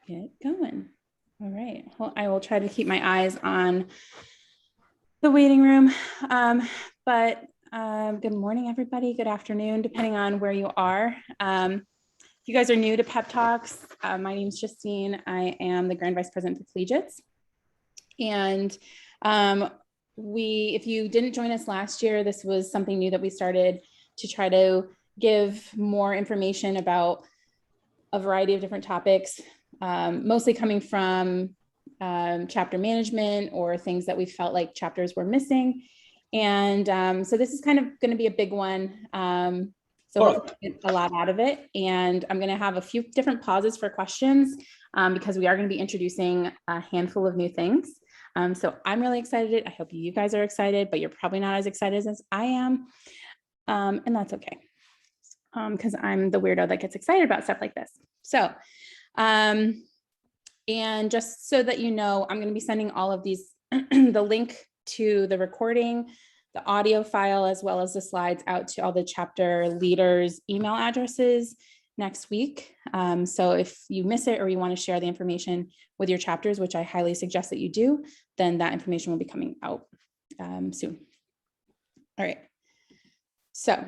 get going. All right. Well, I will try to keep my eyes on the waiting room. Good morning, everybody. Good afternoon, depending on where you are. If you guys are new to PepTaLKS, my name is Justine. I am the Grand Vice President for Collegiates. And if you didn't join us last year, this was something new that we started to try to give more information about a variety of different topics, mostly coming from chapter management or things that we felt like chapters were missing. And so this is kind of going to be a big one. So we'll get a lot out of it. And I'm going to have a few different pauses for questions because we are going to be introducing a handful of new things. So I'm really excited. I hope you guys are excited, but you're probably not as excited as I am. And that's okay. Because I'm the weirdo that gets excited about stuff like this. So, and just so that you know, I'm going to be sending all of these, the link to the recording, the audio file, as well as the slides out to all the chapter leaders' email addresses next week. So if you miss it or you want to share the information with your chapters, which I highly suggest that you do, then that information will be coming out soon. All right. So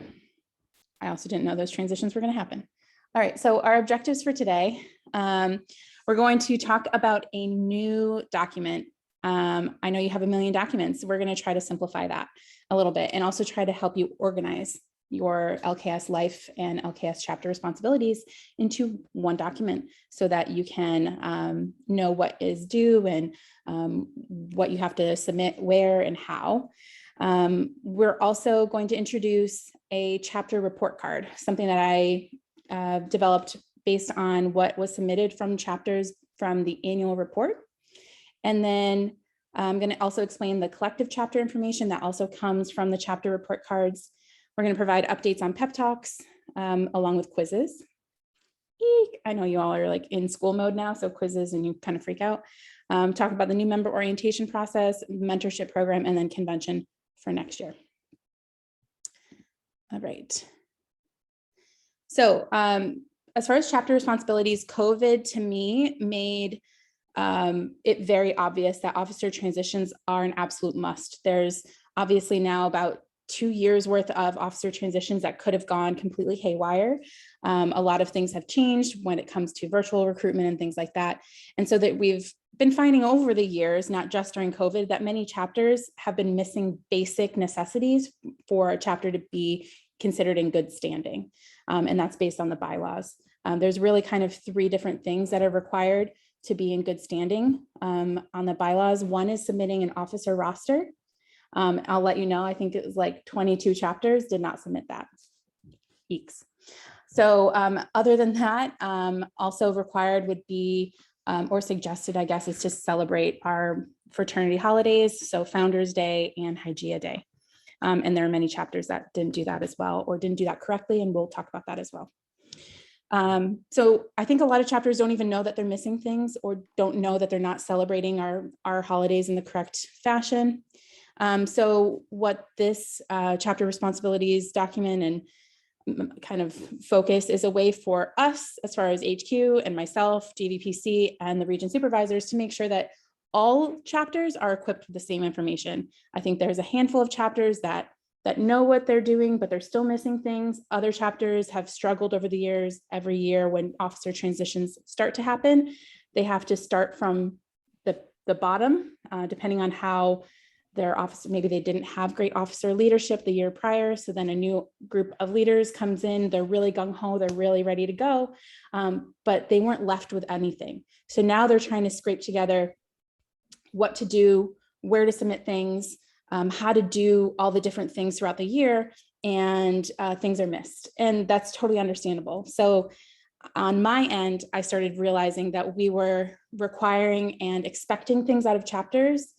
I also didn't know those transitions were going to happen. All right, so our objectives for today, we're going to talk about a new document. I know you have a million documents. We're going to try to simplify that a little bit and also try to help you organize your LKS life and LKS chapter responsibilities into one document so that you can know what is due and what you have to submit where and how. We're also going to introduce a chapter report card, something that I developed based on what was submitted from chapters from the annual report. And then I'm going to also explain the collective chapter information that also comes from the chapter report cards. We're going to provide updates on PepTaLKS along with quizzes. Eek, I know you all are like in school mode now, so quizzes and you kind of freak out. Talk about the new member orientation process, mentorship program, and then convention for next year. All right. So as far as chapter responsibilities, COVID to me made it very obvious that officer transitions are an absolute must. There's obviously now about 2 years worth of officer transitions that could have gone completely haywire. A lot of things have changed when it comes to virtual recruitment and things like that. And so that we've been finding over the years, not just during COVID, that many chapters have been missing basic necessities for a chapter to be considered in good standing. And that's based on the bylaws. There's really kind of 3 different things that are required to be in good standing on the bylaws. One is submitting an officer roster. I'll let you know, I think it was like 22 chapters did not submit that. Eeks. So other than that, also required would be, or suggested, I guess, is to celebrate our fraternity holidays. So Founders Day and Hygeia Day. And there are many chapters that didn't do that as well, or didn't do that correctly. And we'll talk about that as well. So I think a lot of chapters don't even know that they're missing things or don't know that they're not celebrating our holidays in the correct fashion. So what this chapter responsibilities document and kind of focus is a way for us, as far as HQ and myself, GVPC, and the region supervisors, to make sure that all chapters are equipped with the same information. I think there's a handful of chapters that know what they're doing, but they're still missing things. Other chapters have struggled over the years. Every year when officer transitions start to happen, they have to start from the bottom, depending on how their officer, maybe they didn't have great officer leadership the year prior. So then a new group of leaders comes in, they're really gung-ho, they're really ready to go, but they weren't left with anything. So now they're trying to scrape together what to do, where to submit things, how to do all the different things throughout the year, and things are missed. And that's totally understandable. So on my end, I started realizing that we were requiring and expecting things out of chapters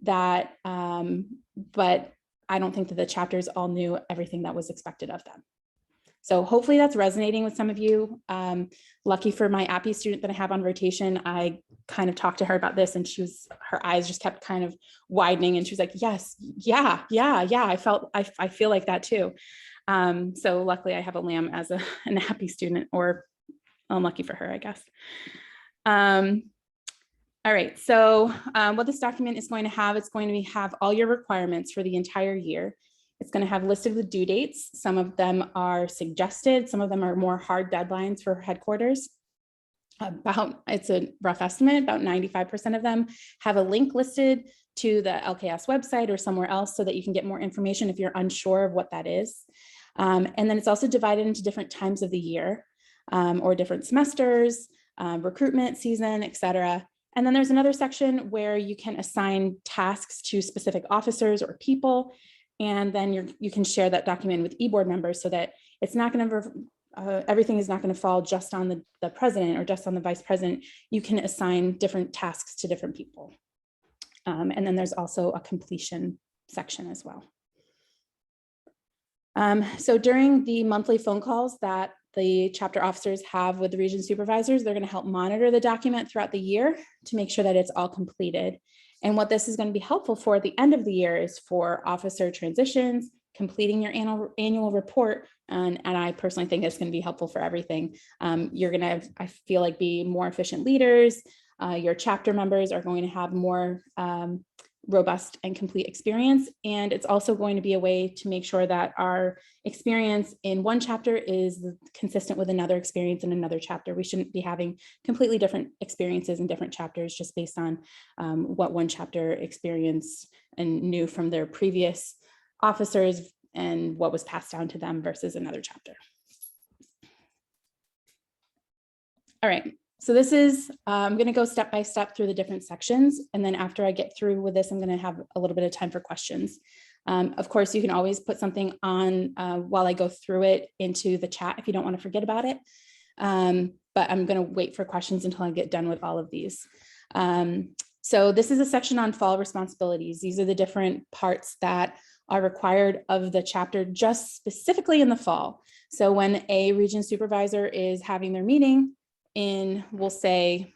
that, but I don't think that the chapters all knew everything that was expected of them. So hopefully that's resonating with some of you. Lucky for my APPE student that I have on rotation, I kind of talked to her about this and her eyes just kept kind of widening and she was like, yes, yeah, I feel like that too. So luckily I have a lamb as an APPE student, or unlucky for her, I guess. All right, so what this document is going to have, it's going to have all your requirements for the entire year. It's going to have listed with due dates. Some of them are suggested, some of them are more hard deadlines for headquarters. It's a rough estimate, about 95% of them have a link listed to the LKS website or somewhere else so that you can get more information if you're unsure of what that is. And then it's also divided into different times of the year or different semesters, recruitment season, et cetera. And then there's another section where you can assign tasks to specific officers or people. And then you can share that document with e-board members so that it's not going to everything is not going to fall just on the president or just on the vice president. You can assign different tasks to different people. And then there's also a completion section as well. So during the monthly phone calls that the chapter officers have with the region supervisors, they're going to help monitor the document throughout the year to make sure that it's all completed. And what this is going to be helpful for at the end of the year is for officer transitions, completing your annual report. And I personally think it's going to be helpful for everything. You're going to, I feel like, be more efficient leaders. Your chapter members are going to have more robust and complete experience. And it's also going to be a way to make sure that our experience in one chapter is consistent with another experience in another chapter. We shouldn't be having completely different experiences in different chapters just based on what one chapter experienced and knew from their previous officers and what was passed down to them versus another chapter. All right. So this is, I'm going to go step by step through the different sections. And then after I get through with this, I'm going to have a little bit of time for questions. Of course, you can always put something on while I go through it into the chat if you don't want to forget about it. But I'm going to wait for questions until I get done with all of these. So this is a section on fall responsibilities. These are the different parts that are required of the chapter just specifically in the fall. So when a region supervisor is having their meeting in, we'll say,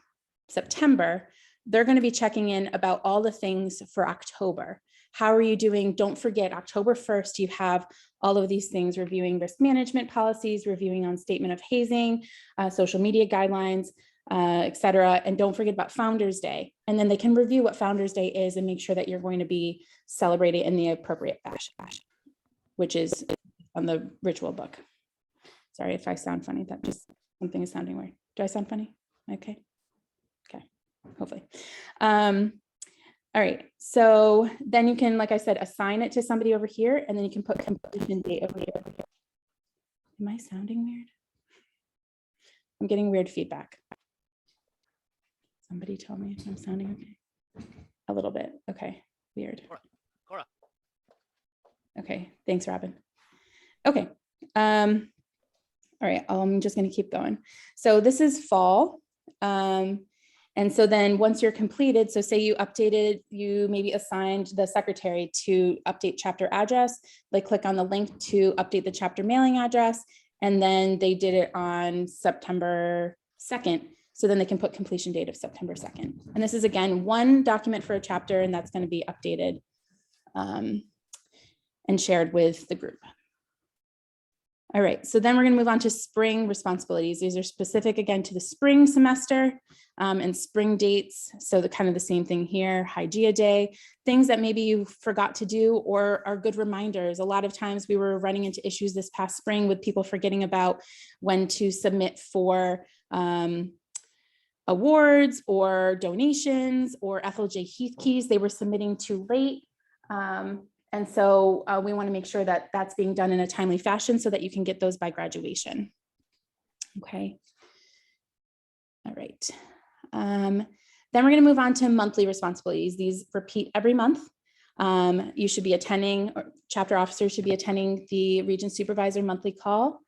September, they're going to be checking in about all the things for October. How are you doing? Don't forget, October 1st, you have all of these things: reviewing risk management policies, reviewing on statement of hazing, social media guidelines, et cetera. And don't forget about Founders Day. And then they can review what Founders Day is and make sure that you're going to be celebrating in the appropriate fashion, which is on the ritual book. Sorry if I sound funny, that just something is sounding weird. Do I sound funny? Okay. Okay, hopefully. All right, so then you can, like I said, assign it to somebody over here, and then you can put completion date over here. Am I sounding weird? I'm getting weird feedback. Somebody tell me if I'm sounding okay. A little bit. Okay, weird. Cora. Okay, thanks, Robin. Okay. All right, I'm just going to keep going. So this is fall. And so then once you're completed, so say you updated, you maybe assigned the secretary to update chapter address. They click on the link to update the chapter mailing address, and then they did it on September 2nd. So then they can put completion date of September 2nd. And this is, again, one document for a chapter, and that's going to be updated and shared with the group. All right, so then we're going to move on to spring responsibilities. These are specific, again, to the spring semester and spring dates. So the kind of the same thing here: Hygeia Day, things that maybe you forgot to do or are good reminders. A lot of times we were running into issues this past spring with people forgetting about when to submit for awards or donations, or Ethel J. Heath keys they were submitting too late. And so we want to make sure that that's being done in a timely fashion so that you can get those by graduation. Okay. All right. Then we're going to move on to monthly responsibilities. These repeat every month. You should be attending, or chapter officers should be attending the region supervisor monthly call.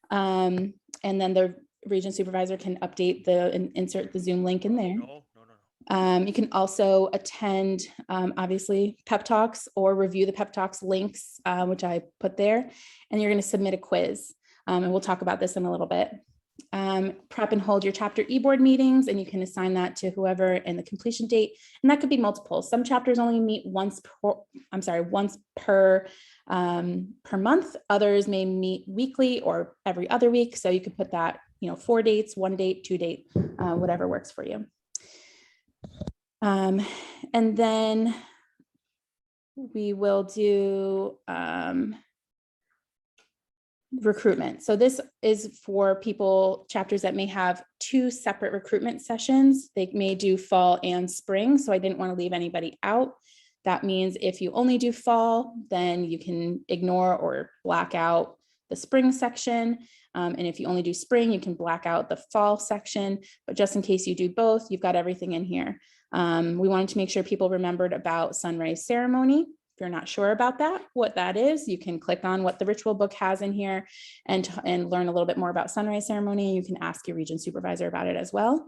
And then the region supervisor can update and insert the Zoom link in there. You can also attend, obviously, PepTaLKS or review the PepTaLKS links, which I put there, and you're going to submit a quiz. And we'll talk about this in a little bit. Prep and hold your chapter e-board meetings, and you can assign that to whoever in the completion date. And that could be multiple. Some chapters only meet once per month. Others may meet weekly or every other week. So you could put that 4 dates, 1 date, 2 date, whatever works for you. And then we will do recruitment. So this is for chapters that may have 2 separate recruitment sessions. They may do fall and spring, so I didn't want to leave anybody out. That means if you only do fall, then you can ignore or black out the spring section. And if you only do spring, you can black out the fall section. But just in case you do both, you've got everything in here. We wanted to make sure people remembered about sunrise ceremony. If you're not sure about what that is, you can click on what the ritual book has in here and learn a little bit more about sunrise ceremony. You can ask your region supervisor about it as well.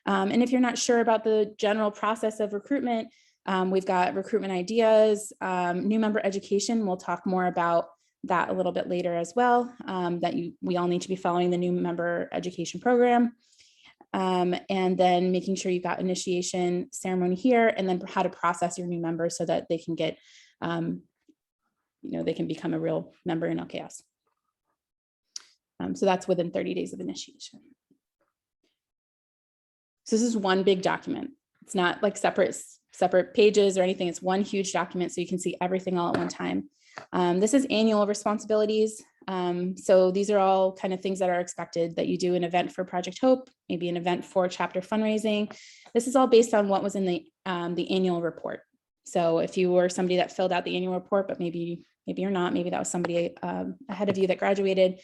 And if you're not sure about the general process of recruitment, we've got recruitment ideas, new member education. We'll talk more about that a little bit later as well, we all need to be following the new member education program. And then making sure you've got initiation ceremony here, and then how to process your new members so that they can get, they can become a real member in LKS. So that's within 30 days of initiation. So this is one big document. It's not like separate pages or anything. It's one huge document, so you can see everything all at one time. This is annual responsibilities. So these are all kind of things that are expected, that you do an event for Project Hope, maybe an event for chapter fundraising. This is all based on what was in the annual report. So if you were somebody that filled out the annual report, but maybe you're not, maybe that was somebody ahead of you that graduated.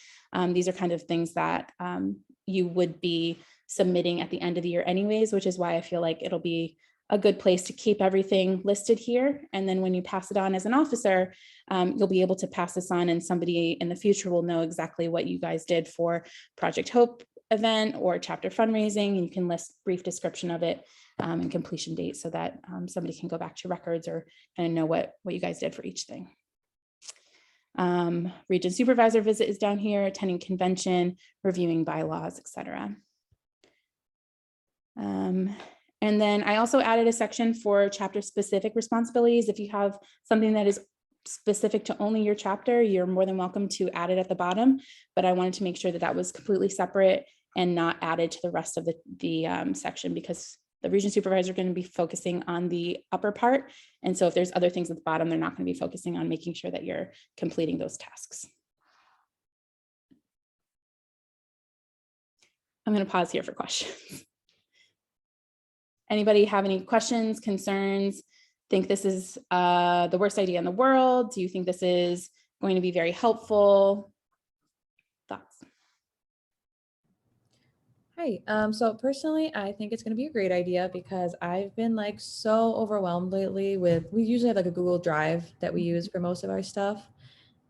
These are kind of things that you would be submitting at the end of the year anyways, which is why I feel like it'll be a good place to keep everything listed here. And then when you pass it on as an officer, you'll be able to pass this on, and somebody in the future will know exactly what you guys did for Project Hope event or chapter fundraising. And you can list brief description of it and completion date, so that somebody can go back to records or kind of know what you guys did for each thing. Region supervisor visit is down here, attending convention, reviewing bylaws, etc. And then I also added a section for chapter specific responsibilities. If you have something that is specific to only your chapter, you're more than welcome to add it at the bottom. But I wanted to make sure that that was completely separate and not added to the rest of the section, because the region supervisor are going to be focusing on the upper part. And so if there's other things at the bottom, they're not going to be focusing on making sure that you're completing those tasks. I'm going to pause here for questions. Anybody have any questions, concerns? Think this is the worst idea in the world? Do you think this is going to be very helpful? Thoughts? Hi, so personally, I think it's going to be a great idea, because I've been like so overwhelmed lately we usually have like a Google Drive that we use for most of our stuff.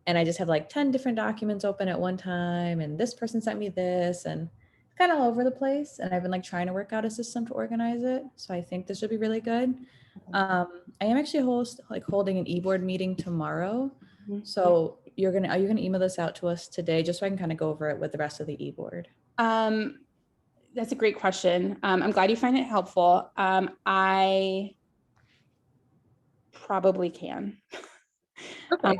And I just have like 10 different documents open at one time. And this person sent me this, and it's kind of all over the place. And I've been like trying to work out a system to organize it. So I think this should be really good. I am actually holding an e-board meeting tomorrow. So are you gonna email this out to us today, just so I can kind of go over it with the rest of the e-board? That's a great question. I'm glad you find it helpful. I probably can. Okay.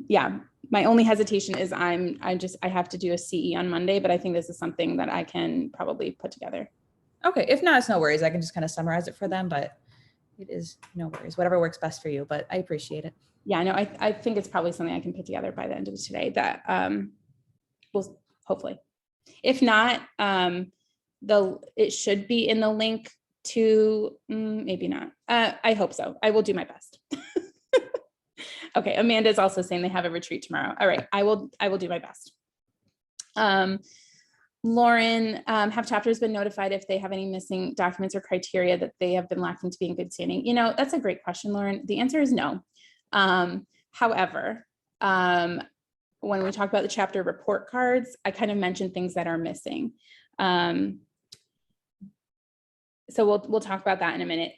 Yeah, my only hesitation is I have to do a CE on Monday, but I think this is something that I can probably put together. Okay, if not, it's no worries. I can just kind of summarize it for them, but it is no worries, whatever works best for you, but I appreciate it. Yeah, no, I think it's probably something I can put together by the end of today that will hopefully. If not, it should be in the link to, maybe not. I hope so. I will do my best. Okay, Amanda is also saying they have a retreat tomorrow. All right, I will do my best. Lauren, have chapters been notified if they have any missing documents or criteria that they have been lacking to be in good standing? You know, that's a great question, Lauren. The answer is no. However, when we talk about the chapter report cards, I kind of mentioned things that are missing. So we'll talk about that in a minute.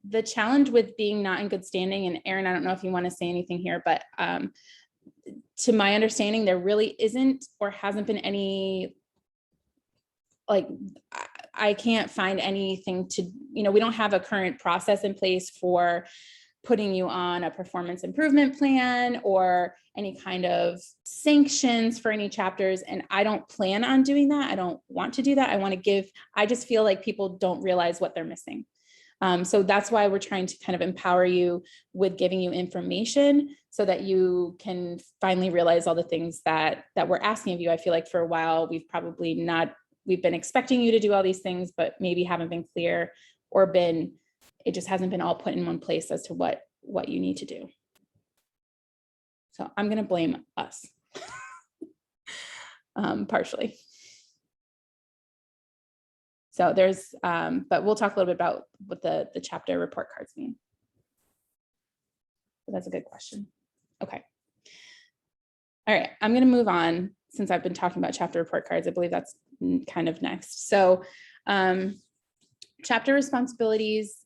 The challenge with being not in good standing, and Erin, I don't know if you want to say anything here, but to my understanding, there really isn't or hasn't been any, like, I can't find anything to, we don't have a current process in place for putting you on a performance improvement plan or any kind of sanctions for any chapters. And I don't plan on doing that. I don't want to do that. I just feel like people don't realize what they're missing. So that's why we're trying to kind of empower you with giving you information so that you can finally realize all the things that we're asking of you. I feel like for a while, we've been expecting you to do all these things, but maybe haven't been clear or it just hasn't been all put in one place as to what you need to do. So I'm going to blame us partially. So there's, but we'll talk a little bit about what the chapter report cards mean. So that's a good question. Okay. All right, I'm going to move on since I've been talking about chapter report cards. I believe that's kind of next. So chapter responsibilities.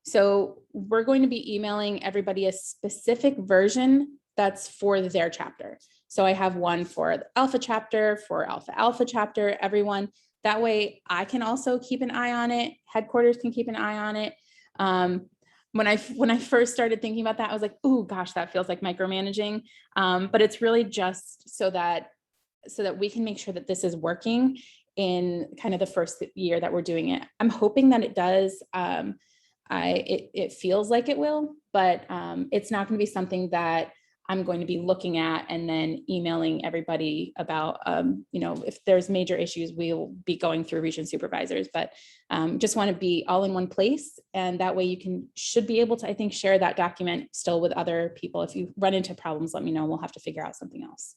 So we're going to be emailing everybody a specific version that's for their chapter. So I have one for the alpha chapter, for alpha chapter, everyone. That way I can also keep an eye on it. Headquarters can keep an eye on it. When I first started thinking about that, I was like, oh gosh, that feels like micromanaging. But it's really just so that we can make sure that this is working in kind of the first year that we're doing it. I'm hoping that it does. It feels like it will, but it's not going to be something that I'm going to be looking at and then emailing everybody about, if there's major issues, we'll be going through region supervisors, but just want to be all in one place. And that way you should be able to, I think, share that document still with other people. If you run into problems, let me know. We'll have to figure out something else.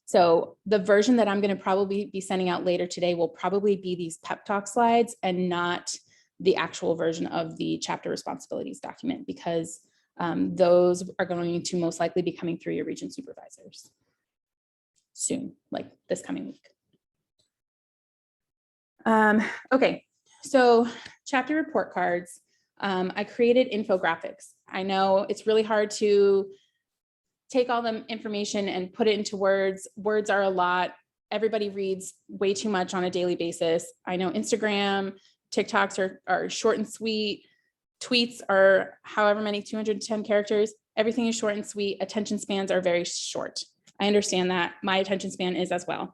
So the version that I'm going to probably be sending out later today will probably be these pep talk slides and not the actual version of the chapter responsibilities document, because those are going to most likely be coming through your region supervisors soon, like this coming week. Okay, so chapter report cards. I created infographics. I know it's really hard to take all the information and put it into words. Words are a lot. Everybody reads way too much on a daily basis. I know Instagram, TikToks are short and sweet. Tweets are however many, 210 characters. Everything is short and sweet. Attention spans are very short. I understand that. My attention span is as well.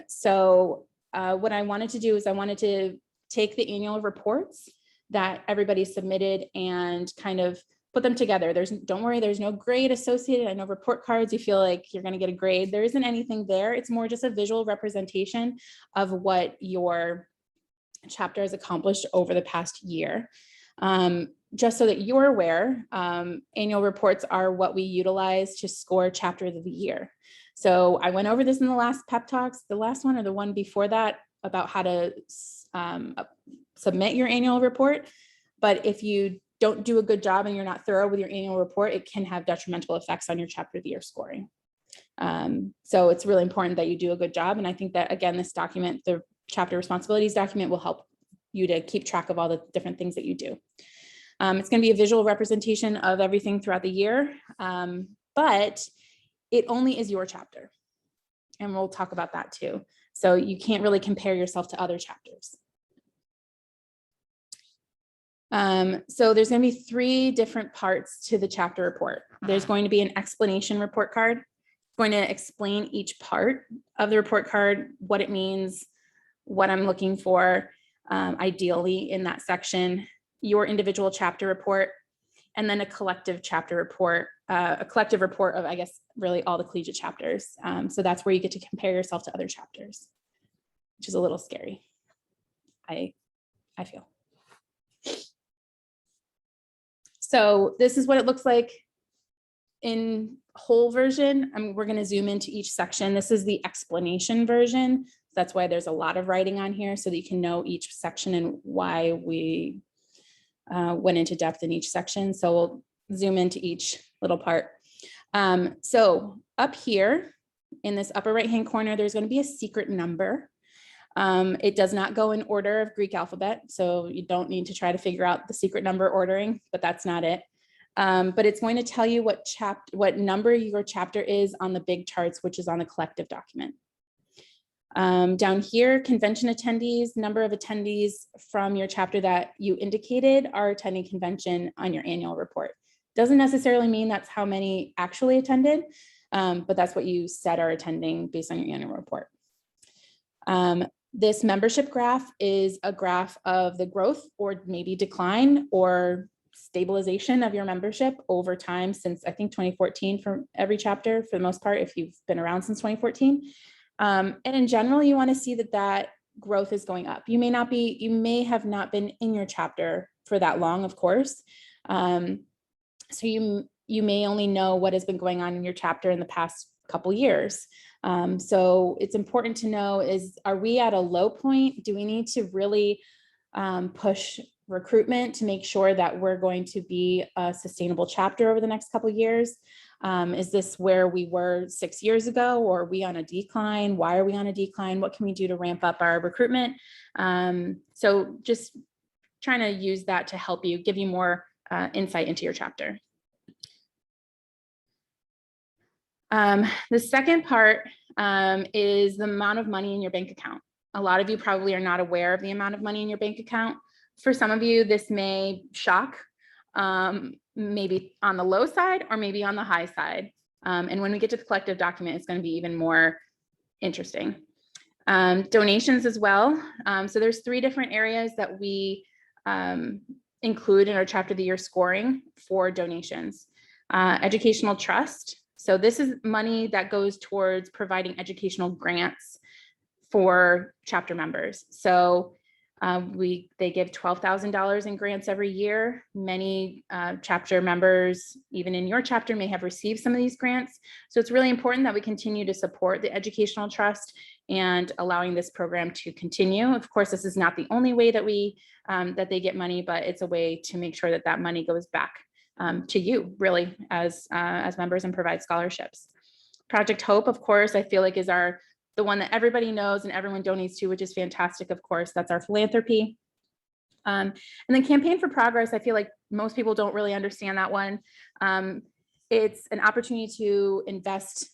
So what I wanted to do is I wanted to take the annual reports that everybody submitted and kind of put them together. Don't worry, there's no grade associated. I know report cards, you feel like you're going to get a grade. There isn't anything there. It's more just a visual representation of what your chapter has accomplished over the past year. Just so that you're aware, annual reports are what we utilize to score chapter of the year. So I went over this in the last pep talks, the last one or the one before that, about how to submit your annual report. But if you don't do a good job and you're not thorough with your annual report, it can have detrimental effects on your chapter of the year scoring. So it's really important that you do a good job. And I think that, again, this document, the chapter responsibilities document, will help you to keep track of all the different things that you do. It's going to be a visual representation of everything throughout the year, but it only is your chapter. And we'll talk about that too. So you can't really compare yourself to other chapters. So there's going to be 3 different parts to the chapter report. There's going to be an explanation report card. It's going to explain each part of the report card, what it means, what I'm looking for, ideally in that section, your individual chapter report, and then a collective chapter report, a collective report of, I guess, really all the collegiate chapters. So that's where you get to compare yourself to other chapters, which is a little scary, I feel. So this is what it looks like in whole version. We're going to zoom into each section. This is the explanation version. That's why there's a lot of writing on here, so that you can know each section and why we went into depth in each section. So we'll zoom into each little part. So up here in this upper right-hand corner, there's going to be a secret number. It does not go in order of Greek alphabet, so you don't need to try to figure out the secret number ordering, but that's not it. But it's going to tell you what number your chapter is on the big charts, which is on the collective document. Down here, convention attendees, number of attendees from your chapter that you indicated are attending convention on your annual report. Doesn't necessarily mean that's how many actually attended, but that's what you said are attending based on your annual report. This membership graph is a graph of the growth or maybe decline or stabilization of your membership over time since I think 2014 for every chapter for the most part, if you've been around since 2014. And in general, you want to see that that growth is going up. You may have not been in your chapter for that long, of course. So you may only know what has been going on in your chapter in the past couple years. So it's important to know are we at a low point? Do we need to really push recruitment to make sure that we're going to be a sustainable chapter over the next couple of years? Is this where we were 6 years ago, or are we on a decline? Why are we on a decline? What can we do to ramp up our recruitment? So just trying to use that to help you, give you more insight into your chapter. The second part is the amount of money in your bank account. A lot of you probably are not aware of the amount of money in your bank account. For some of you, this may shock, maybe on the low side or maybe on the high side. And when we get to the collective document, it's going to be even more interesting. Donations as well. So there's 3 different areas that we include in our chapter of the year scoring for donations. Educational trust. So this is money that goes towards providing educational grants for chapter members. So they give $12,000 in grants every year. Many chapter members, even in your chapter, may have received some of these grants. So it's really important that we continue to support the educational trust and allowing this program to continue. Of course, this is not the only way that that they get money, but it's a way to make sure that that money goes back to you, really, as members and provide scholarships. Project Hope, of course, I feel like is the one that everybody knows and everyone donates to, which is fantastic. Of course, that's our philanthropy. And then Campaign for Progress, I feel like most people don't really understand that one. It's an opportunity to invest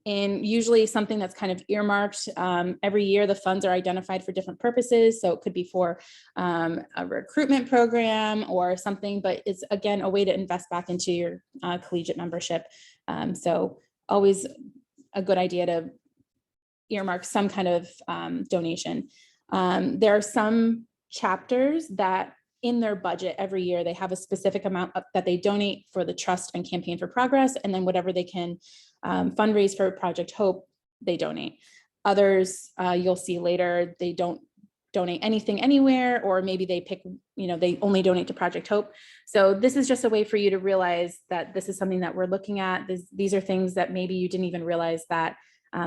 in usually something that's kind of earmarked. Every year, the funds are identified for different purposes. So it could be for a recruitment program or something, but it's, again, a way to invest back into your collegiate membership. So always a good idea to earmark some kind of donation. There are some chapters that in their budget every year, they have a specific amount that they donate for the trust and Campaign for Progress, and then whatever they can fundraise for Project Hope, they donate. Others, you'll see later, they don't donate anything anywhere, or maybe they pick, they only donate to Project Hope. So this is just a way for you to realize that this is something that we're looking at. These are things that maybe you didn't even realize that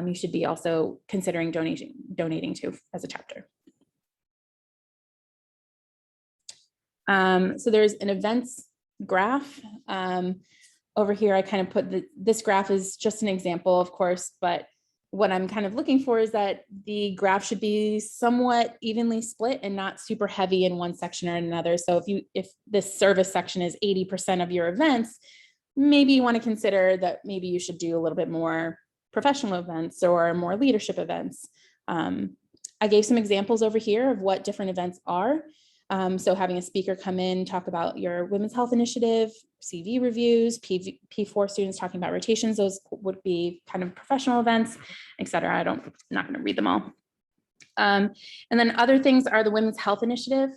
you should be also considering donating to as a chapter. So there's an events graph. Over here, I kind of put this graph is just an example, of course, but what I'm kind of looking for is that the graph should be somewhat evenly split and not super heavy in one section or another. So if this service section is 80% of your events, maybe you want to consider that maybe you should do a little bit more professional events or more leadership events. I gave some examples over here of what different events are. So having a speaker come in, talk about your women's health initiative, CV reviews, P4 students talking about rotations, those would be kind of professional events, et cetera. I'm not going to read them all. And then other things are the women's health initiative.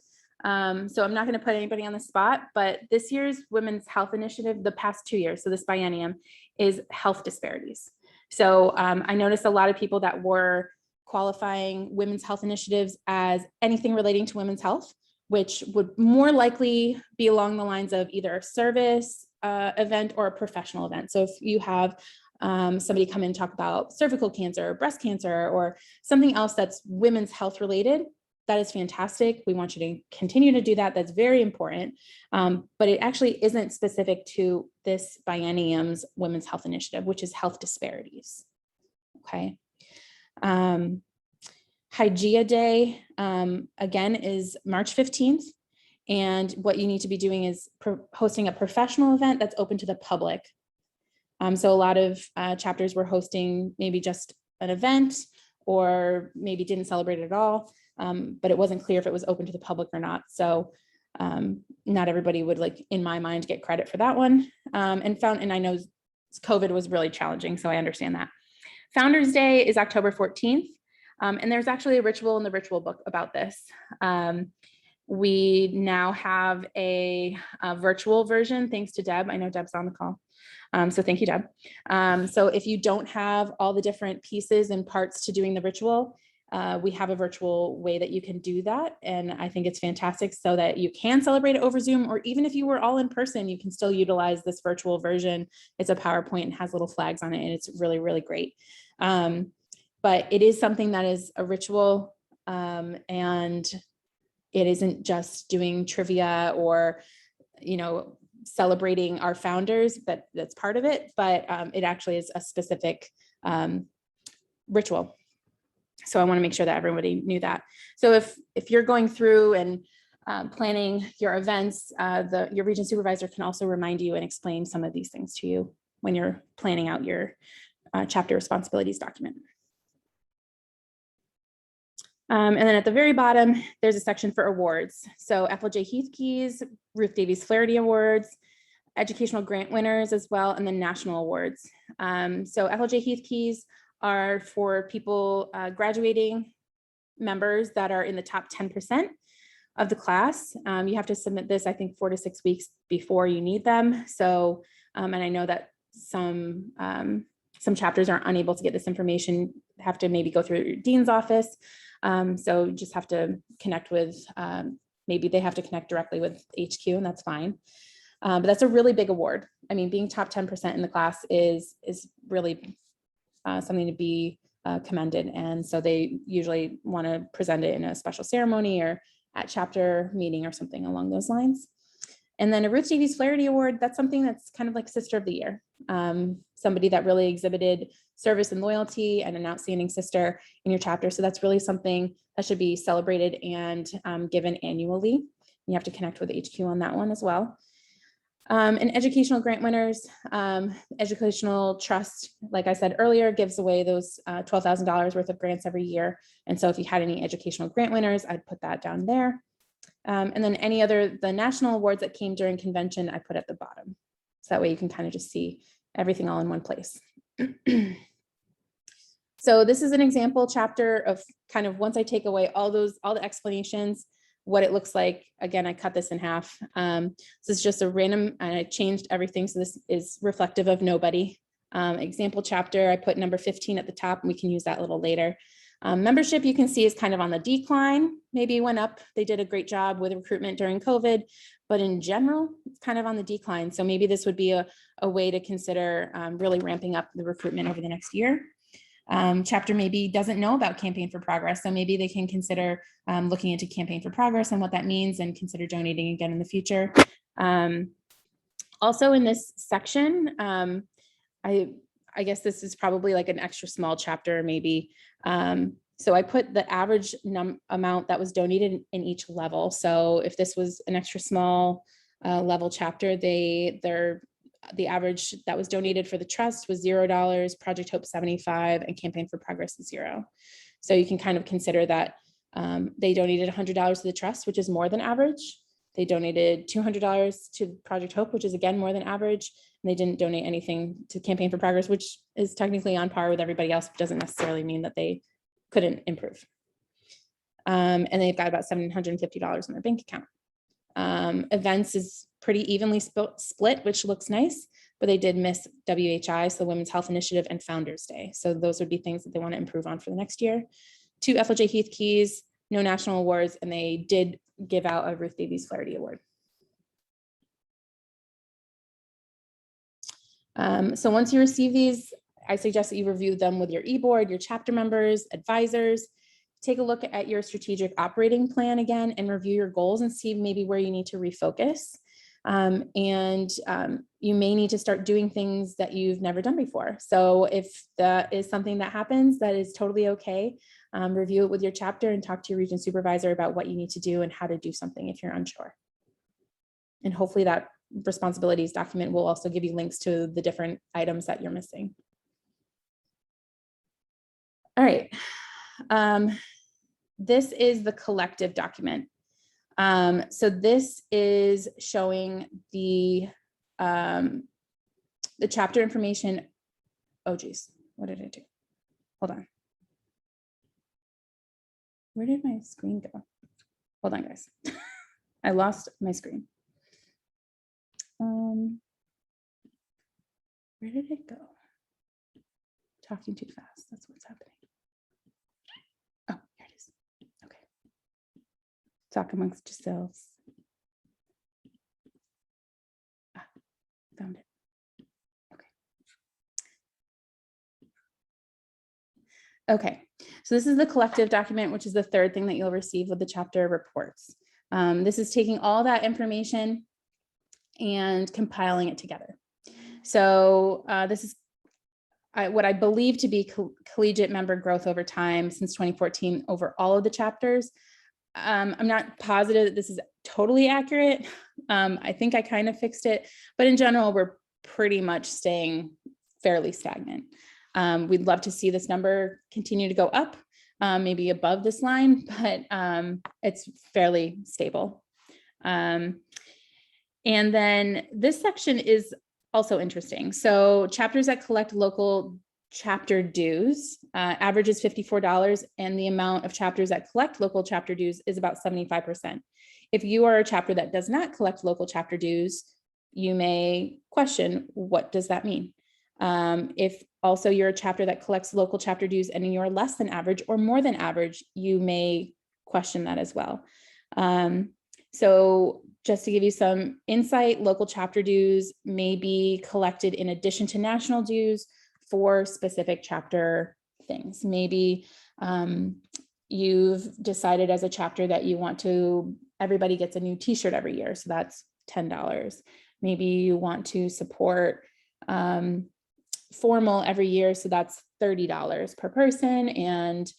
So I'm not going to put anybody on the spot, but this year's women's health initiative, the past 2 years, so this biennium, is health disparities. So I noticed a lot of people that were qualifying women's health initiatives as anything relating to women's health, which would more likely be along the lines of either a service event or a professional event. So if you have somebody come in and talk about cervical cancer or breast cancer or something else that's women's health related, that is fantastic. We want you to continue to do that. That's very important. But it actually isn't specific to this biennium's women's health initiative, which is health disparities. Okay. Hygeia Day, again, is March 15th. And what you need to be doing is hosting a professional event that's open to the public. So a lot of chapters were hosting maybe just an event or maybe didn't celebrate it at all, but it wasn't clear if it was open to the public or not. So not everybody would, like, in my mind, get credit for that one. And I know COVID was really challenging, so I understand that. Founders Day is October 14th. And there's actually a ritual in the ritual book about this. We now have a virtual version, thanks to Deb. I know Deb's on the call. So thank you, Deb. So if you don't have all the different pieces and parts to doing the ritual, we have a virtual way that you can do that. And I think it's fantastic, so that you can celebrate it over Zoom, or even if you were all in person, you can still utilize this virtual version. It's a PowerPoint and has little flags on it, and it's really, really great. But it is something that is a ritual, and it isn't just doing trivia or, celebrating our founders, that's part of it, but it actually is a specific ritual. So I want to make sure that everybody knew that. So if you're going through and planning your events, your region supervisor can also remind you and explain some of these things to you when you're planning out your chapter responsibilities document. And then at the very bottom, there's a section for awards. So FLJ Heathkeys, Ruth Davies Flaherty Awards, educational grant winners as well, and then national awards. So FLJ Heathkeys are for people, graduating members that are in the top 10% of the class. You have to submit this, I think, 4 to 6 weeks before you need them. So, and I know that some chapters are unable to get this information, have to maybe go through your dean's office. So you just have to connect with, maybe they have to connect directly with HQ, and that's fine. But that's a really big award. I mean, being top 10% in the class is really something to be commended. And so they usually want to present it in a special ceremony or at chapter meeting or something along those lines. And then a Ruth Davies Flaherty Award, that's something that's kind of like Sister of the Year. Somebody that really exhibited service and loyalty and an outstanding sister in your chapter. So that's really something that should be celebrated and given annually. You have to connect with HQ on that one as well. And educational grant winners, Educational Trust, like I said earlier, gives away those $12,000 worth of grants every year. And so if you had any educational grant winners, I'd put that down there. And then the national awards that came during convention, I put at the bottom. So that way you can kind of just see everything all in one place. So this is an example chapter of kind of, once I take away all the explanations, what it looks like. Again, I cut this in half. This is just a random, and I changed everything. So this is reflective of nobody. Example chapter, I put number 15 at the top, and we can use that a little later. Membership, you can see, is kind of on the decline. Maybe it went up. They did a great job with recruitment during COVID, but in general, it's kind of on the decline. So maybe this would be a way to consider really ramping up the recruitment over the next year. Chapter maybe doesn't know about Campaign for Progress, so maybe they can consider looking into Campaign for Progress and what that means, and consider donating again in the future. Also in this section, I guess this is probably like an extra small chapter maybe. So I put the average amount that was donated in each level. So if this was an extra small level chapter, the average that was donated for the trust was $0, Project Hope 75, and Campaign for Progress is 0. So you can kind of consider that they donated $100 to the trust, which is more than average. They donated $200 to Project Hope, which is again more than average. And they didn't donate anything to Campaign for Progress, which is technically on par with everybody else, but doesn't necessarily mean that they couldn't improve. And they've got about $750 in their bank account. Events is pretty evenly split, which looks nice, but they did miss WHI, so Women's Health Initiative, and Founders Day. So those would be things that they want to improve on for the next year. 2 FLJ Heathkeys, no national awards, and they did give out a Ruth Davies Flaherty Award. So once you receive these, I suggest that you review them with your e-board, your chapter members, advisors. Take a look at your strategic operating plan again and review your goals and see maybe where you need to refocus. You may need to start doing things that you've never done before. So if that is something that happens, that is totally okay. Review it with your chapter and talk to your region supervisor about what you need to do and how to do something if you're unsure. And hopefully that responsibilities document will also give you links to the different items that you're missing. All right. this is the collective document. So this is showing the chapter information. Oh geez, what did I do? Hold on. Where did my screen go? Hold on, guys. I lost my screen. Where did it go? Talking too fast. That's what's happening. Oh, here it is. Okay. Talk amongst yourselves. Ah, found it. Okay, so this is the collective document, which is the third thing that you'll receive with the chapter reports. This is taking all that information and compiling it together. So this is what I believe to be collegiate member growth over time since 2014 over all of the chapters. I'm not positive that this is totally accurate. I think I kind of fixed it, but in general, we're pretty much staying fairly stagnant. We'd love to see this number continue to go up, maybe above this line, but it's fairly stable. And then this section is also interesting. So chapters that collect local chapter dues, average is $54, and the amount of chapters that collect local chapter dues is about 75%. If you are a chapter that does not collect local chapter dues, you may question, what does that mean? If also you're a chapter that collects local chapter dues and you're less than average or more than average, you may question that as well. So just to give you some insight, local chapter dues may be collected in addition to national dues for specific chapter things. Maybe you've decided as a chapter that you want to, everybody gets a new t-shirt every year, so that's $10. Maybe you want to support formal every year, so that's $30 per person, and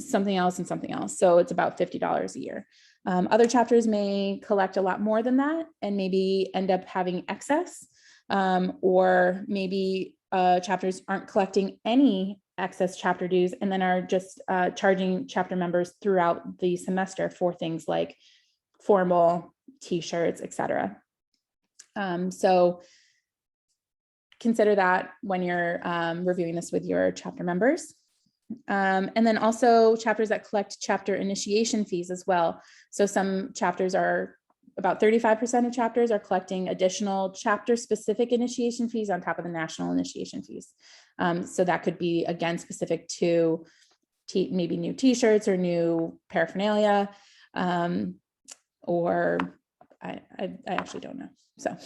something else and something else. So it's about $50 a year. Other chapters may collect a lot more than that and maybe end up having excess, or maybe chapters aren't collecting any excess chapter dues and then are just charging chapter members throughout the semester for things like formal t-shirts, etc. So consider that when you're reviewing this with your chapter members. And then also chapters that collect chapter initiation fees as well. So some chapters are, about 35% of chapters are collecting additional chapter specific initiation fees on top of the national initiation fees. So that could be, again, specific to maybe new t-shirts or new paraphernalia, or I actually don't know. So,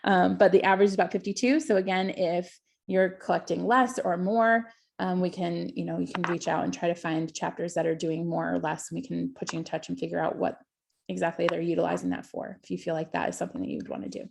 but the average is about 52. So again, if you're collecting less or more, we can, you can reach out and try to find chapters that are doing more or less, and we can put you in touch and figure out what exactly they're utilizing that for, if you feel like that is something that you would want to do.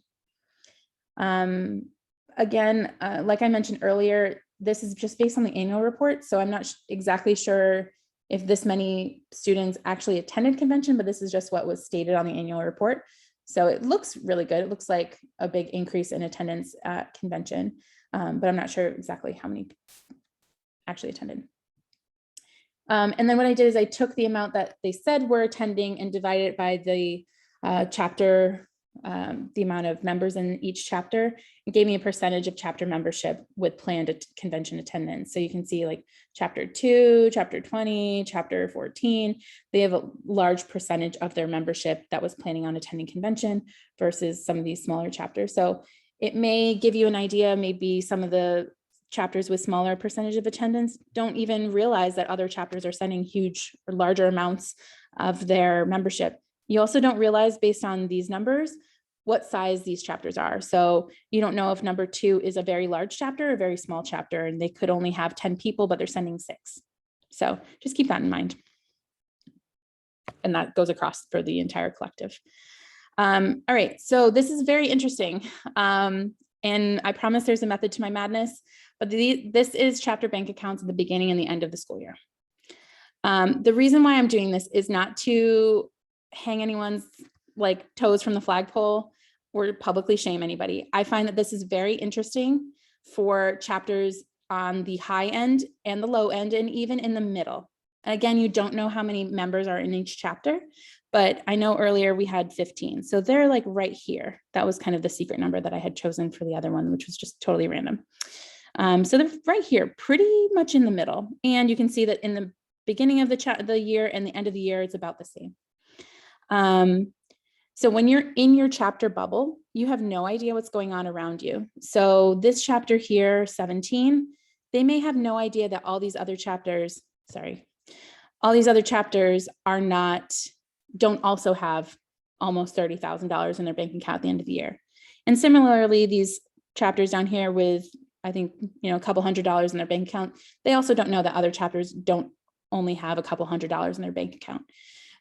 Again, like I mentioned earlier, this is just based on the annual report. So I'm not exactly sure if this many students actually attended convention, but this is just what was stated on the annual report. So it looks really good. It looks like a big increase in attendance at convention, but I'm not sure exactly how many actually attended. And then what I did is I took the amount that they said were attending and divided it by the chapter, the amount of members in each chapter. It gave me a percentage of chapter membership with planned convention attendance. So you can see like chapter 2, chapter 20, chapter 14, they have a large percentage of their membership that was planning on attending convention versus some of these smaller chapters. So it may give you an idea, maybe some of the chapters with smaller percentage of attendance don't even realize that other chapters are sending huge or larger amounts of their membership. You also don't realize, based on these numbers, what size these chapters are. So you don't know if number 2 is a very large chapter or a very small chapter, and they could only have 10 people, but they're sending 6. So just keep that in mind. And that goes across for the entire collective. All right, so this is very interesting. And I promise there's a method to my madness, but this is chapter bank accounts at the beginning and the end of the school year. The reason why I'm doing this is not to hang anyone's toes from the flagpole or publicly shame anybody. I find that this is very interesting for chapters on the high end and the low end, and even in the middle. Again, you don't know how many members are in each chapter, but I know earlier we had 15. So they're like right here. That was kind of the secret number that I had chosen for the other one, which was just totally random. So they're right here, pretty much in the middle. And you can see that in the beginning of the year and the end of the year, it's about the same. So when you're in your chapter bubble, you have no idea what's going on around you. So this chapter here, 17, they may have no idea that all these other chapters, don't also have almost $30,000 in their bank account at the end of the year. And similarly, these chapters down here with, I think, a couple $100s in their bank account, they also don't know that other chapters don't only have a couple $100s in their bank account.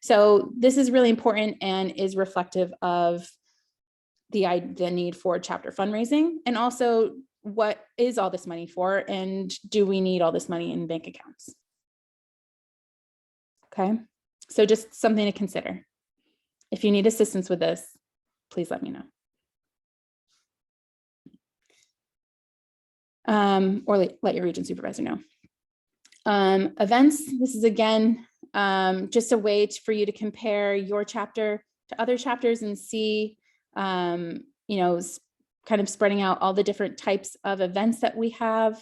So this is really important and is reflective of the need for chapter fundraising, and also what is all this money for, and do we need all this money in bank accounts? Okay, so just something to consider. If you need assistance with this, please let me know. Or let your region supervisor know. Events, this is again, just a way for you to compare your chapter to other chapters and see, kind of spreading out all the different types of events that we have.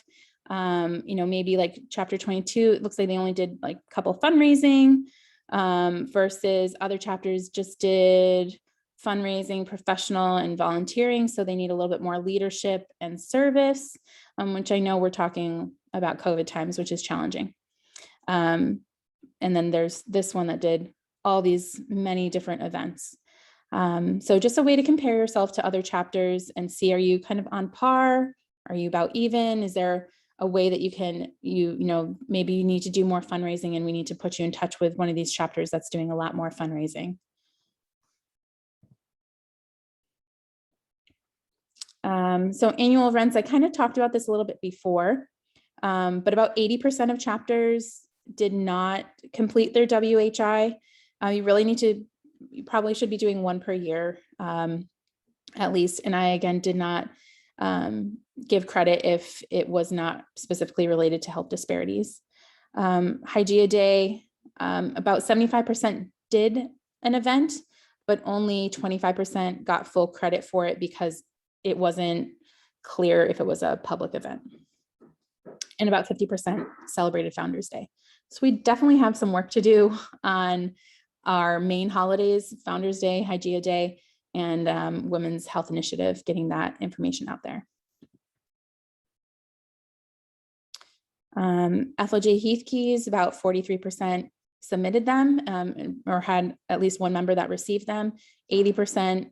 Maybe like chapter 22, it looks like they only did like a couple fundraising, versus other chapters just did fundraising, professional, and volunteering. So they need a little bit more leadership and service, which I know we're talking about COVID times, which is challenging. And then there's this one that did all these many different events. So just a way to compare yourself to other chapters and see, are you kind of on par? Are you about even? Is there a way that you can, maybe you need to do more fundraising and we need to put you in touch with one of these chapters that's doing a lot more fundraising. So annual events, I kind of talked about this a little bit before, but about 80% of chapters did not complete their WHI. You probably should be doing one per year, at least. And I, again, did not give credit if it was not specifically related to health disparities. Hygeia Day, about 75% did an event, but only 25% got full credit for it because it wasn't clear if it was a public event. And about 50% celebrated Founders Day. So we definitely have some work to do on our main holidays, Founders Day, Hygeia Day, and Women's Health Initiative, getting that information out there. FLJ Heath Keys, about 43% submitted them, or had at least one member that received them. 80%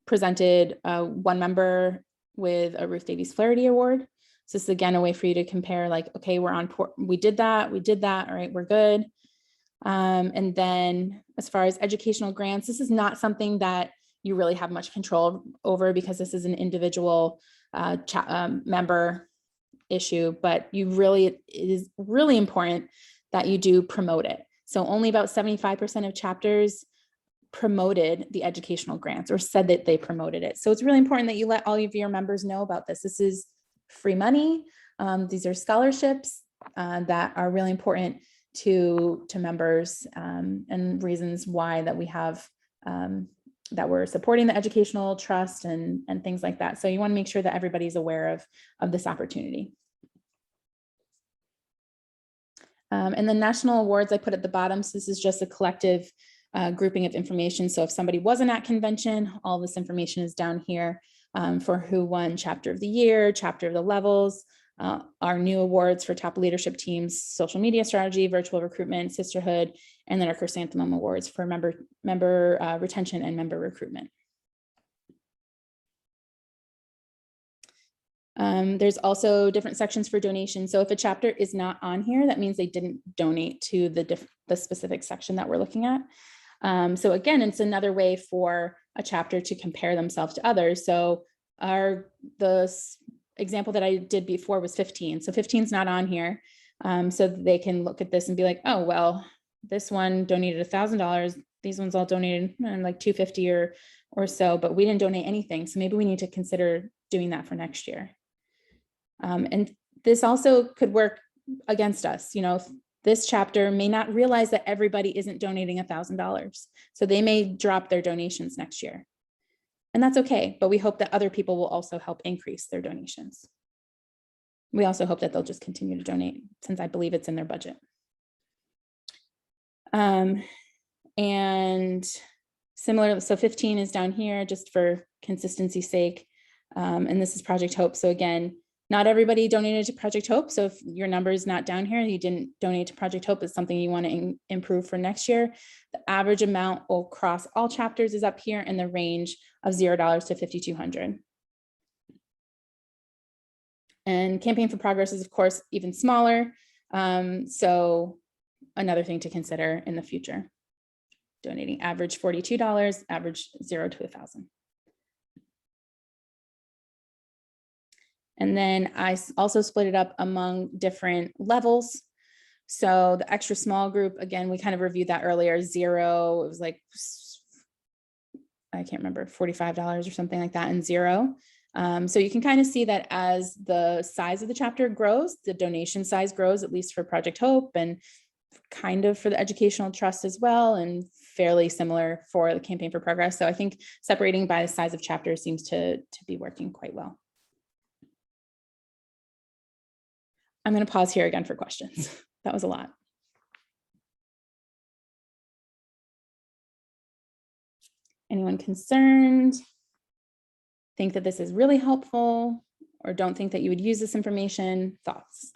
presented one member with a Ruth Davies Flaherty Award. So this is again a way for you to compare, like, okay, we're on, we did that, all right, we're good. And then as far as educational grants, this is not something that you really have much control over because this is an individual member issue, but it is really important that you do promote it. So only about 75% of chapters promoted the educational grants or said that they promoted it. So it's really important that you let all of your members know about this. This is free money. These are scholarships that are really important to members, and reasons why that we have that we're supporting the educational trust and things like that. So you want to make sure that everybody's aware of this opportunity. And the national awards I put at the bottom. So this is just a collective grouping of information. So if somebody wasn't at convention, all this information is down here for who won chapter of the year, chapter of the levels, our new awards for top leadership teams, social media strategy, virtual recruitment, sisterhood, and then our chrysanthemum awards for member retention and member recruitment. There's also different sections for donations. So if a chapter is not on here, that means they didn't donate to the specific section that we're looking at. So again, it's another way for a chapter to compare themselves to others. So the example that I did before was 15. So 15 is not on here. So they can look at this and be like, oh, well, this one donated $1,000. These ones all donated like $250 or so, but we didn't donate anything. So maybe we need to consider doing that for next year. And this also could work against us. You know, this chapter may not realize that everybody isn't donating $1,000. So they may drop their donations next year. And that's okay, but we hope that other people will also help increase their donations. We also hope that they'll just continue to donate, since I believe it's in their budget. And similar, so 15 is down here just for consistency's sake. And this is Project Hope. So again, not everybody donated to Project Hope. So if your number is not down here, you didn't donate to Project Hope, it's something you want to improve for next year. The average amount across all chapters is up here in the range of $0 to $5,200. And Campaign for Progress is, of course, even smaller. So another thing to consider in the future. Donating average $42, average $0 to $1,000. And then I also split it up among different levels. So the extra small group, again, we kind of reviewed that earlier, 0, it was like, I can't remember, $45 or something like that, and 0. So you can kind of see that as the size of the chapter grows, the donation size grows, at least for Project Hope, and kind of for the Educational Trust as well, and fairly similar for the Campaign for Progress. So I think separating by the size of chapters seems to be working quite well. I'm going to pause here again for questions. That was a lot. Anyone concerned? Think that this is really helpful, or don't think that you would use this information? Thoughts?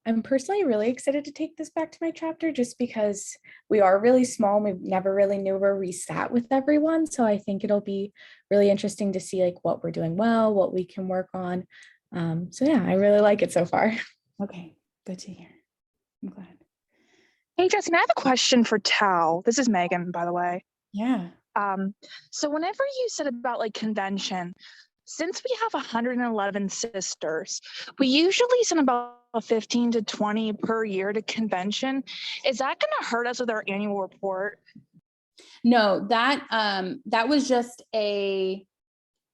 I'm personally really excited to take this back to my chapter just because we are really small and we never really knew where we sat with everyone. So I think it'll be really interesting to see like what we're doing well, what we can work on. So yeah, I really like it so far. Okay, good to hear. I'm glad. Hey, Jessica, I have a question for Tal. This is Megan, by the way. Yeah. So whenever you said about like convention, since we have 111 sisters, we usually send about 15 to 20 per year to convention. Is that going to hurt us with our annual report? No, that was just a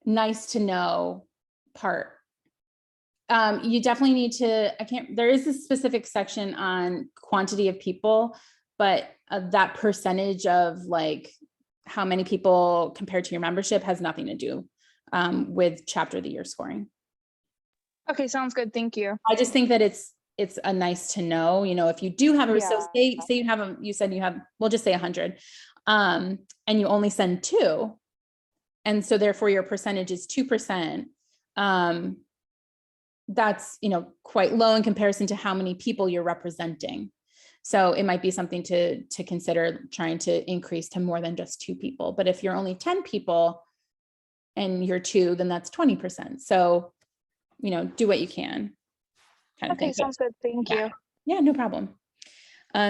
nice to know part. You definitely need to, there is a specific section on quantity of people, but that percentage of like how many people compared to your membership has nothing to do with chapter of the year scoring. Okay, sounds good. Thank you. I just think that it's a nice to know, you know, if you do have a, so say you have you said you have, we'll just say 100, and you only send 2. And so therefore your percentage is 2%. That's, you know, quite low in comparison to how many people you're representing. So it might be something to consider trying to increase to more than just 2 people. But if you're only 10 people and you're 2, then that's 20%. So, you know, do what you can. Okay, sounds good. Thank you. Yeah, no problem.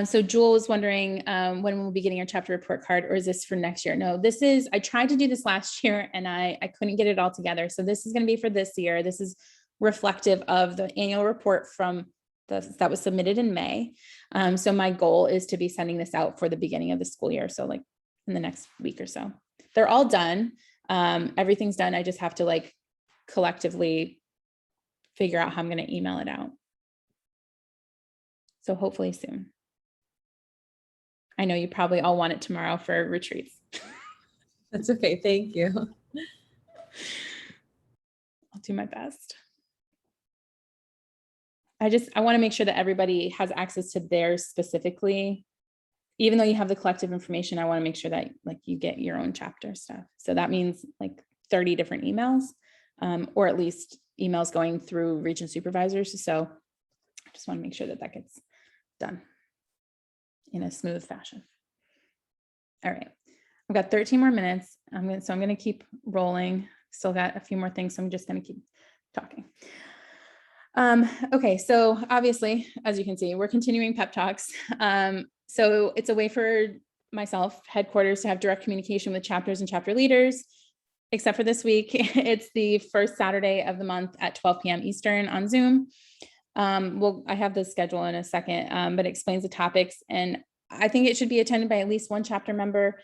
So Jewel was wondering when we'll be getting our chapter report card, or is this for next year? No, this is, I tried to do this last year and I couldn't get it all together. So this is going to be for this year. This is reflective of the annual report from that was submitted in May. So my goal is to be sending this out for the beginning of the school year. So like in the next week or so. They're all done. Everything's done. I just have to like collectively figure out how I'm going to email it out. So hopefully soon. I know you probably all want it tomorrow for retreats. That's okay. Thank you. I'll do my best. I want to make sure that everybody has access to theirs specifically. Even though you have the collective information, I want to make sure that like you get your own chapter stuff. So that means like 30 different emails, or at least emails going through region supervisors. So I just want to make sure that that gets done in a smooth fashion. All right, I've got 13 more minutes. I'm going to keep rolling. Still got a few more things, so I'm just going to keep talking. Okay, so obviously, as you can see, we're continuing pep talks. So it's a way for myself, headquarters, to have direct communication with chapters and chapter leaders, except for this week. It's the first Saturday of the month at 12 p.m. Eastern on Zoom. Well, I have the schedule in a second, but it explains the topics. And I think it should be attended by at least one chapter member.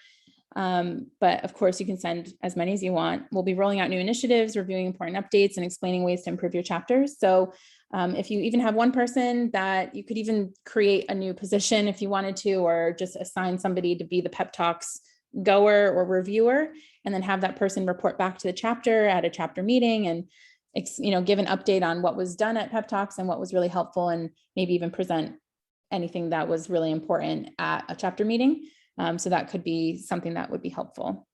But of course you can send as many as you want. We'll be rolling out new initiatives, reviewing important updates, and explaining ways to improve your chapters. So if you even have one person, that you could even create a new position if you wanted to, or just assign somebody to be the Pep Talks goer or reviewer, and then have that person report back to the chapter at a chapter meeting and give an update on what was done at Pep Talks and what was really helpful, and maybe even present anything that was really important at a chapter meeting. So that could be something that would be helpful.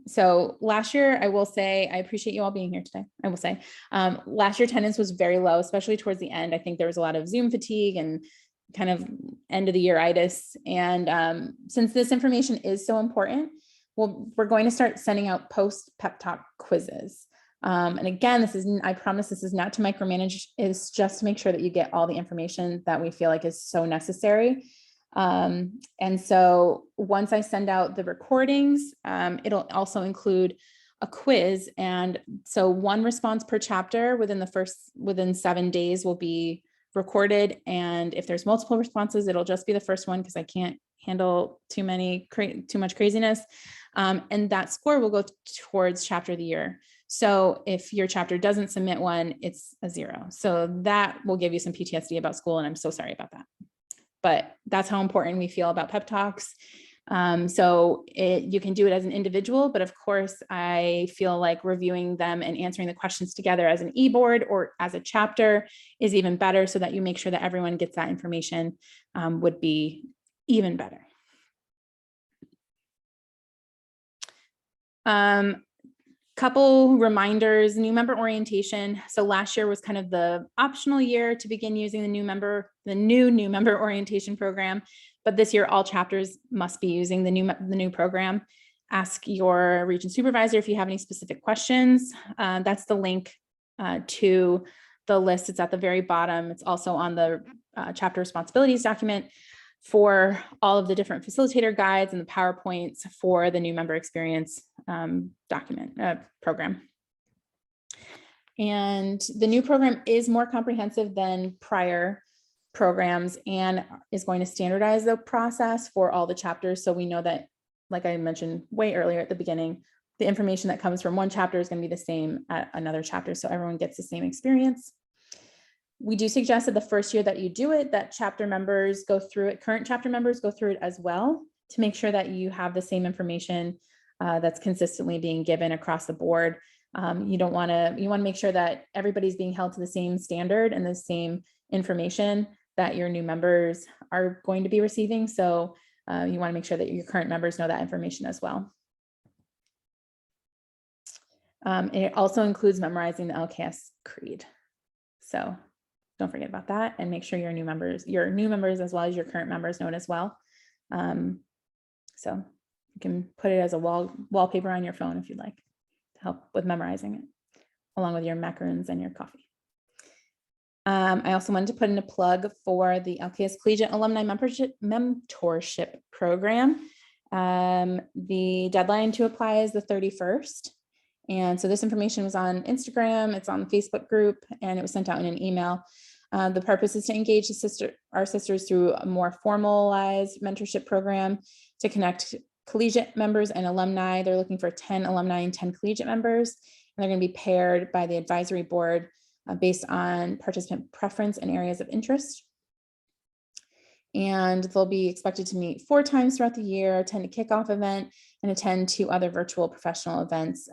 So last year, I will say, I appreciate you all being here today. I will say, last year attendance was very low, especially towards the end. I think there was a lot of Zoom fatigue and kind of end of the year-itis. And since this information is so important, we're going to start sending out post Pep Talk quizzes. And again, I promise this is not to micromanage, it's just to make sure that you get all the information that we feel like is so necessary. And so once I send out the recordings, it'll also include a quiz. And so one response per chapter within 7 days will be recorded. And if there's multiple responses, it'll just be the first one, because I can't handle too much craziness. And that score will go towards chapter of the year. So if your chapter doesn't submit one, it's a 0. So that will give you some PTSD about school. And I'm so sorry about that. But that's how important we feel about Pep Talks. So you can do it as an individual, but of course, I feel like reviewing them and answering the questions together as an e-board or as a chapter is even better, so that you make sure that everyone gets that information, would be even better. Couple reminders, new member orientation. So last year was kind of the optional year to begin using the new member orientation program. But this year, all chapters must be using the new program. Ask your region supervisor if you have any specific questions. That's the link to the list. It's at the very bottom. It's also on the chapter responsibilities document for all of the different facilitator guides and the PowerPoints for the new member experience program. And the new program is more comprehensive than prior programs and is going to standardize the process for all the chapters. So we know that, like I mentioned way earlier at the beginning, the information that comes from one chapter is going to be the same at another chapter, so everyone gets the same experience. We do suggest that the first year that you do it, that chapter members go through it, current chapter members go through it as well, to make sure that you have the same information that's consistently being given across the board. You want to make sure that everybody's being held to the same standard and the same information that your new members are going to be receiving. So you want to make sure that your current members know that information as well. It also includes memorizing the LKS creed. So don't forget about that, and make sure your new members as well as your current members know it as well. So you can put it as a wallpaper on your phone if you'd like, to help with memorizing it, along with your macaroons and your coffee. I also wanted to put in a plug for the LKS Collegiate Alumni Mentorship Program. The deadline to apply is the 31st. And so this information was on Instagram, it's on the Facebook group, and it was sent out in an email. The purpose is to engage our sisters through a more formalized mentorship program to connect collegiate members and alumni. They're looking for 10 alumni and 10 collegiate members, and they're going to be paired by the advisory board based on participant preference and areas of interest. And they'll be expected to meet 4 times throughout the year, attend a kickoff event, and attend 2 other virtual professional events.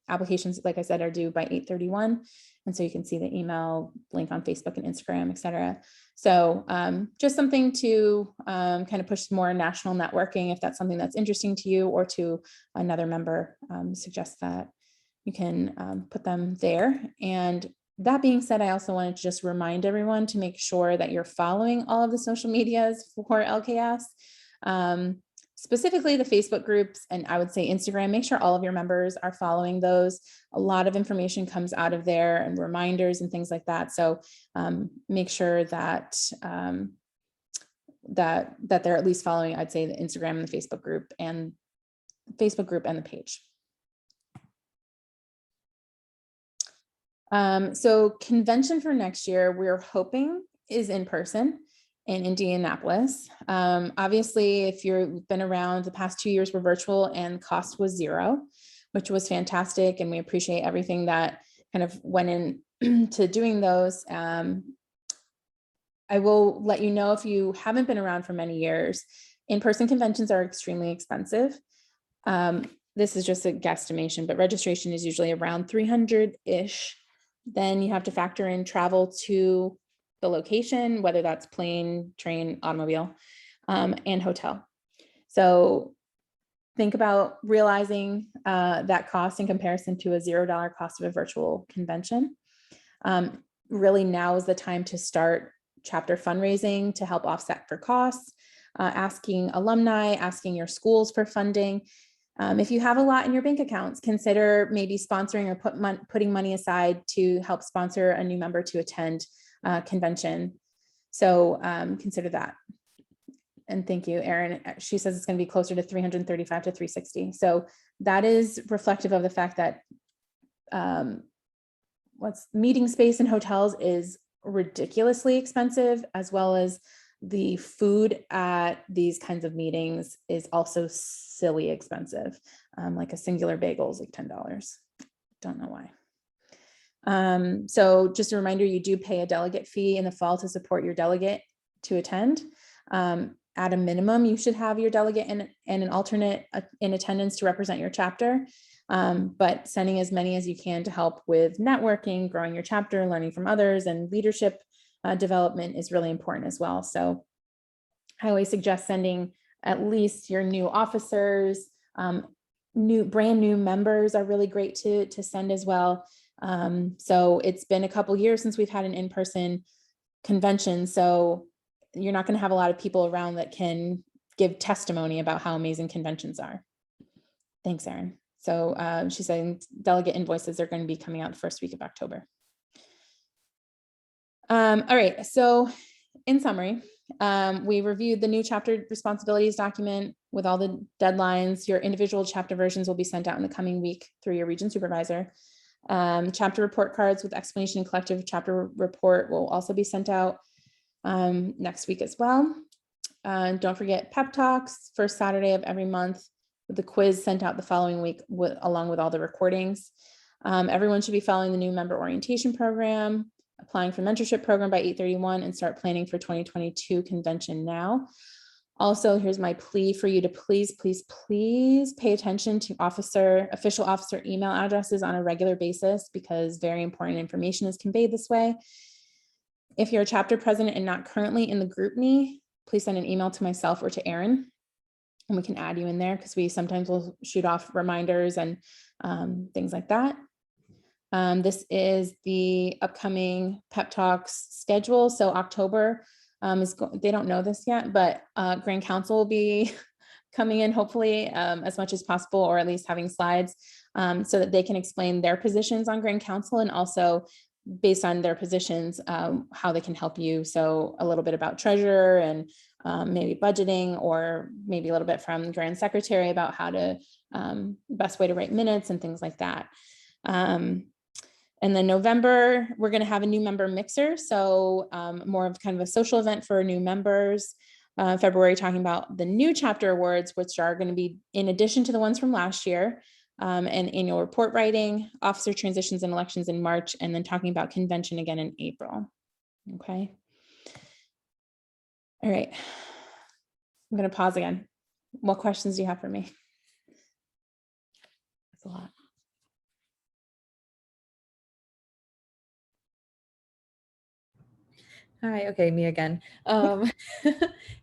Applications, like I said, are due by 8/31. And so you can see the email link on Facebook and Instagram, et cetera. So just something to kind of push more national networking, if that's something that's interesting to you or to another member, suggest that you can put them there. And that being said, I also wanted to just remind everyone to make sure that you're following all of the social medias for LKS, specifically the Facebook groups, and I would say Instagram. Make sure all of your members are following those. A lot of information comes out of there and reminders and things like that. So make sure that that they're at least following, I'd say, the Instagram and the Facebook group and the page. So convention for next year, we're hoping is in person. in Indianapolis. Obviously, if you've been around, the past 2 years were virtual and cost was zero, which was fantastic. And we appreciate everything that kind of went into doing those. I will let you know, if you haven't been around for many years, in-person conventions are extremely expensive. This is just a guesstimation, but registration is usually around 300-ish. Then you have to factor in travel to the location, whether that's plane, train, automobile, and hotel. So think about realizing that cost in comparison to a $0 cost of a virtual convention. Really, now is the time to start chapter fundraising to help offset for costs, asking alumni, asking your schools for funding. If you have a lot in your bank accounts, consider maybe sponsoring or putting money aside to help sponsor a new member to attend convention. So consider that. And thank you, Erin. She says it's going to be closer to 335 to 360. So that is reflective of the fact that meeting space in hotels is ridiculously expensive, as well as the food at these kinds of meetings is also silly expensive. Like a singular bagel is like $10. Don't know why. So just a reminder, you do pay a delegate fee in the fall to support your delegate to attend. At a minimum, you should have your delegate and an alternate in attendance to represent your chapter. But sending as many as you can to help with networking, growing your chapter, learning from others, and leadership development is really important as well. So I always suggest sending at least your new officers. Brand new members are really great to send as well. So it's been a couple years since we've had an in-person convention. So you're not going to have a lot of people around that can give testimony about how amazing conventions are. Thanks, Erin. So she's saying delegate invoices are going to be coming out the first week of October. All right. So in summary, we reviewed the new chapter responsibilities document with all the deadlines. Your individual chapter versions will be sent out in the coming week through your region supervisor. Chapter report cards with explanation and collective chapter report will also be sent out next week as well. Don't forget Pep Talks, first Saturday of every month, with the quiz sent out the following week along with all the recordings. Everyone should be following the new member orientation program, applying for mentorship program by 8/31, and start planning for 2022 convention now. Also, here's my plea for you to please pay attention to official officer email addresses on a regular basis, because very important information is conveyed this way. If you're a chapter president and not currently in the GroupMe, please send an email to myself or to Erin, and we can add you in there, because we sometimes will shoot off reminders and things like that. This is the upcoming Pep Talks schedule. So October they don't know this yet, but Grand Council will be coming in hopefully as much as possible, or at least having slides so that they can explain their positions on Grand Council, and also based on their positions, how they can help you. So a little bit about treasurer and maybe budgeting, or maybe a little bit from Grand Secretary about how to best way to write minutes and things like that. And then November, we're going to have a new member mixer. So more of kind of a social event for new members. February, talking about the new chapter awards, which are going to be in addition to the ones from last year, and annual report writing, officer transitions and elections in March, and then talking about convention again in April. Okay. All right. I'm going to pause again. What questions do you have for me? That's a lot. Hi, okay, me again.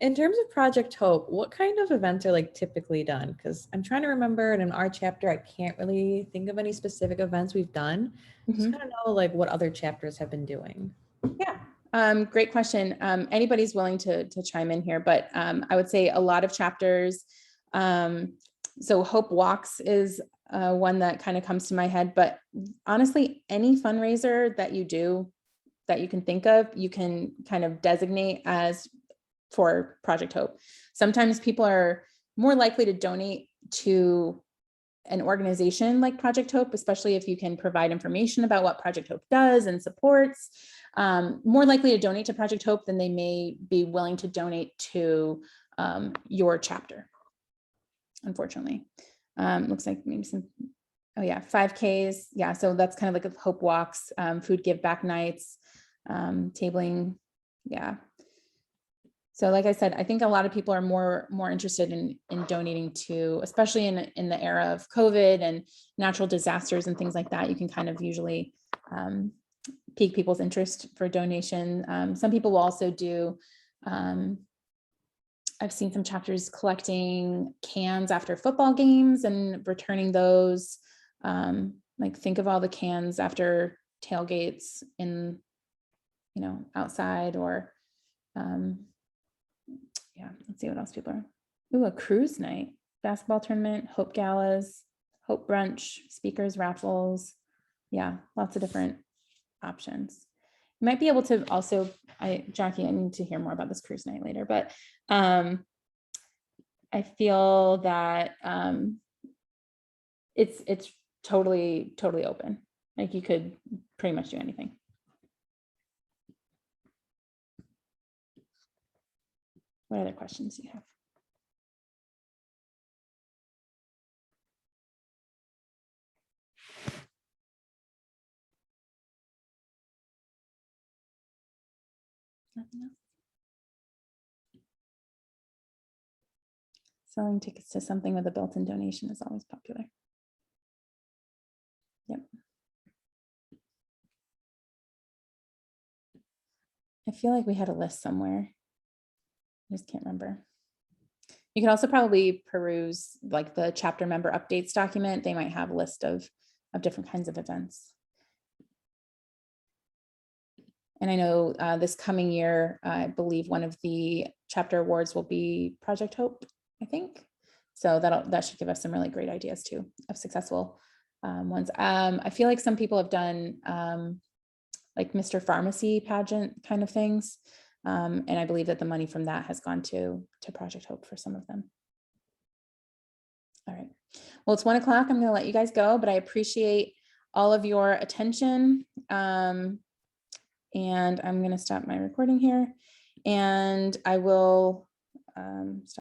In terms of Project Hope, what kind of events are like typically done? Because I'm trying to remember, and in our chapter, I can't really think of any specific events we've done. Just kind of know like what other chapters have been doing. Yeah, great question. Anybody's willing to chime in here, but I would say a lot of chapters. So Hope Walks is one that kind of comes to my head, but honestly, any fundraiser that you do that you can think of, you can kind of designate as for Project Hope. Sometimes people are more likely to donate to an organization like Project Hope, especially if you can provide information about what Project Hope does and supports. more likely to donate to Project Hope than they may be willing to donate to your chapter, unfortunately. Looks like maybe some, oh yeah, 5Ks. Yeah, so that's kind of like a hope walks, food give back nights, tabling. Yeah. So like I said, I think a lot of people are more interested in donating to, especially in the era of COVID and natural disasters and things like that. You can kind of usually pique people's interest for donation. Some people will also do, I've seen some chapters collecting cans after football games and returning those. Like think of all the cans after tailgates in, outside, or yeah, let's see what else people are. Ooh, a cruise night, basketball tournament, hope galas, hope brunch, speakers, raffles. Yeah, lots of different options. You might be able to also, Jackie, I need to hear more about this cruise night later, but I feel that it's totally open. Like you could pretty much do anything. What other questions do you have? Nothing else? Selling tickets to something with a built-in donation is always popular. Yep. I feel like we had a list somewhere. I just can't remember. You can also probably peruse like the chapter member updates document. They might have a list of different kinds of events. And I know this coming year, I believe one of the chapter awards will be Project Hope, I think. So that should give us some really great ideas too of successful ones. I feel like some people have done like Mr. Pharmacy pageant kind of things. And I believe that the money from that has gone to Project Hope for some of them. All right. Well, it's 1 o'clock. I'm going to let you guys go, but I appreciate all of your attention. And I'm going to stop my recording here, and I will stop.